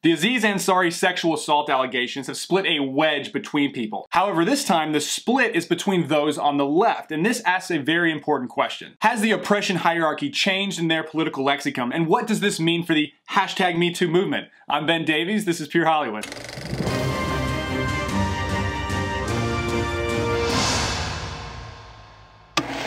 The Aziz Ansari sexual assault allegations have split a wedge between people. However, this time the split is between those on the left, and this asks a very important question. Has the oppression hierarchy changed in their political lexicon, and what does this mean for the #MeToo movement? I'm Ben Davies, this is Pure Hollywood.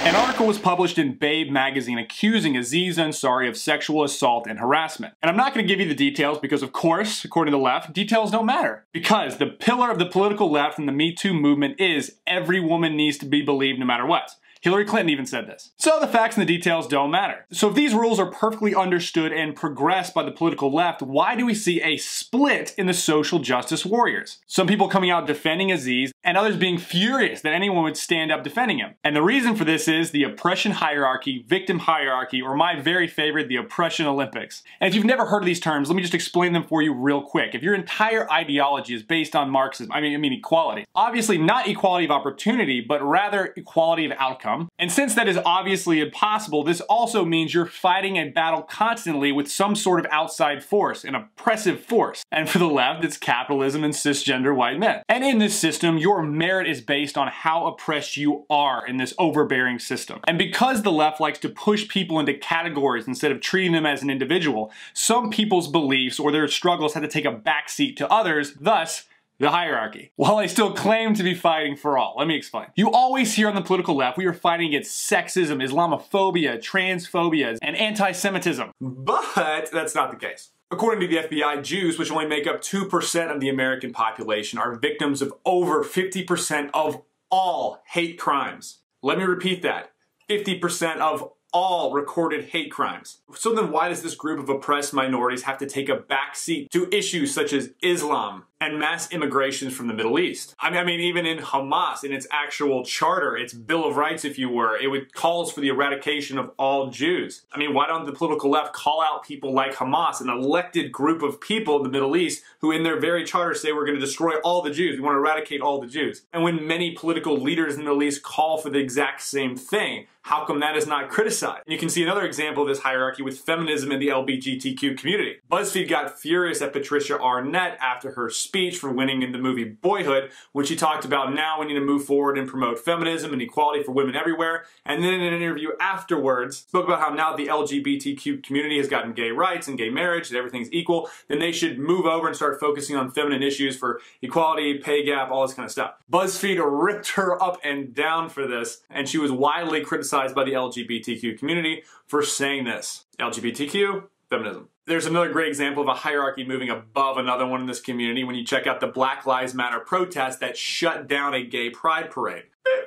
An article was published in Babe magazine accusing Aziz Ansari of sexual assault and harassment. And I'm not going to give you the details because, of course, according to the left, details don't matter. Because the pillar of the political left and the Me Too movement is every woman needs to be believed no matter what. Hillary Clinton even said this. So the facts and the details don't matter. So if these rules are perfectly understood and progressed by the political left, why do we see a split in the social justice warriors? Some people coming out defending Aziz and others being furious that anyone would stand up defending him. And the reason for this is the oppression hierarchy, victim hierarchy, or my very favorite, the oppression Olympics. And if you've never heard of these terms, let me just explain them for you real quick. If your entire ideology is based on Marxism, I mean equality. Obviously not equality of opportunity, but rather equality of outcome. And since that is obviously impossible, this also means you're fighting a battle constantly with some sort of outside force, an oppressive force. And for the left, it's capitalism and cisgender white men. And in this system, your merit is based on how oppressed you are in this overbearing system. And because the left likes to push people into categories instead of treating them as an individual, some people's beliefs or their struggles have to take a backseat to others, thus the hierarchy. While I still claim to be fighting for all. Let me explain. You always hear on the political left, we are fighting against sexism, Islamophobia, transphobia, and anti-Semitism. But that's not the case. According to the FBI, Jews, which only make up 2% of the American population, are victims of over 50% of all hate crimes. Let me repeat that. 50% of all recorded hate crimes. So then why does this group of oppressed minorities have to take a backseat to issues such as Islam and mass immigration from the Middle East? I mean, even in Hamas, in its actual charter, its Bill of Rights, if you were, it calls for the eradication of all Jews. I mean, why don't the political left call out people like Hamas, an elected group of people in the Middle East who in their very charter say we're going to destroy all the Jews, we want to eradicate all the Jews. And when many political leaders in the Middle East call for the exact same thing, how come that is not criticized? You can see another example of this hierarchy with feminism in the LGBTQ community. BuzzFeed got furious at Patricia Arnett after her speech for winning in the movie Boyhood, when she talked about now we need to move forward and promote feminism and equality for women everywhere. And then in an interview afterwards, spoke about how now the LGBTQ community has gotten gay rights and gay marriage and everything's equal, then they should move over and start focusing on feminine issues for equality, pay gap, all this kind of stuff. BuzzFeed ripped her up and down for this, and she was widely criticized by the LGBTQ community for saying this. LGBTQ, feminism. There's another great example of a hierarchy moving above another one in this community when you check out the Black Lives Matter protest that shut down a gay pride parade.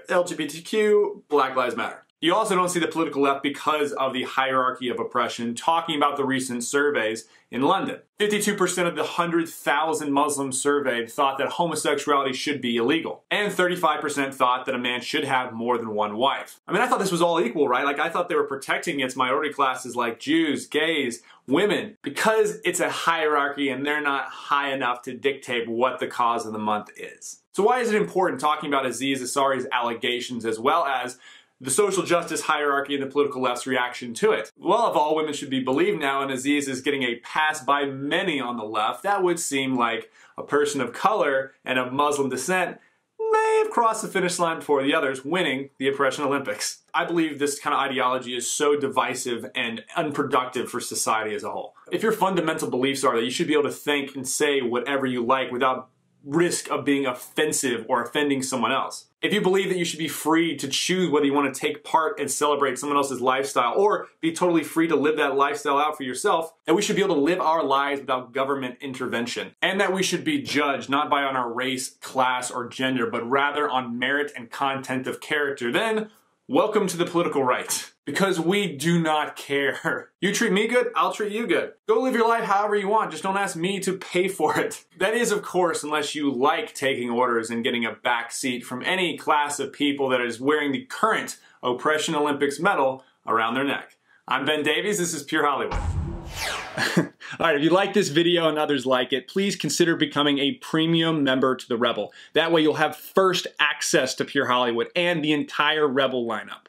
LGBTQ, Black Lives Matter. You also don't see the political left because of the hierarchy of oppression talking about the recent surveys in London. 52% of the 100,000 Muslims surveyed thought that homosexuality should be illegal. And 35% thought that a man should have more than one wife. I mean, I thought this was all equal, right? Like, I thought they were protecting against minority classes like Jews, gays, women, because it's a hierarchy and they're not high enough to dictate what the cause of the month is. So why is it important talking about Aziz Ansari's allegations as well as the social justice hierarchy and the political left's reaction to it? Well, if all women should be believed now and Aziz is getting a pass by many on the left, that would seem like a person of color and of Muslim descent may have crossed the finish line before the others, winning the oppression Olympics. I believe this kind of ideology is so divisive and unproductive for society as a whole. If your fundamental beliefs are that you should be able to think and say whatever you like without risk of being offensive or offending someone else. If you believe that you should be free to choose whether you want to take part and celebrate someone else's lifestyle or be totally free to live that lifestyle out for yourself, that we should be able to live our lives without government intervention, and that we should be judged not by on our race, class, or gender, but rather on merit and content of character, then welcome to the political right. Because we do not care. You treat me good, I'll treat you good. Go live your life however you want, just don't ask me to pay for it. That is, of course, unless you like taking orders and getting a back seat from any class of people that is wearing the current Oppression Olympics medal around their neck. I'm Ben Davies, this is Pure Hollywood. Alright, if you like this video and others like it, please consider becoming a premium member to the Rebel. That way you'll have first access to Pure Hollywood and the entire Rebel lineup.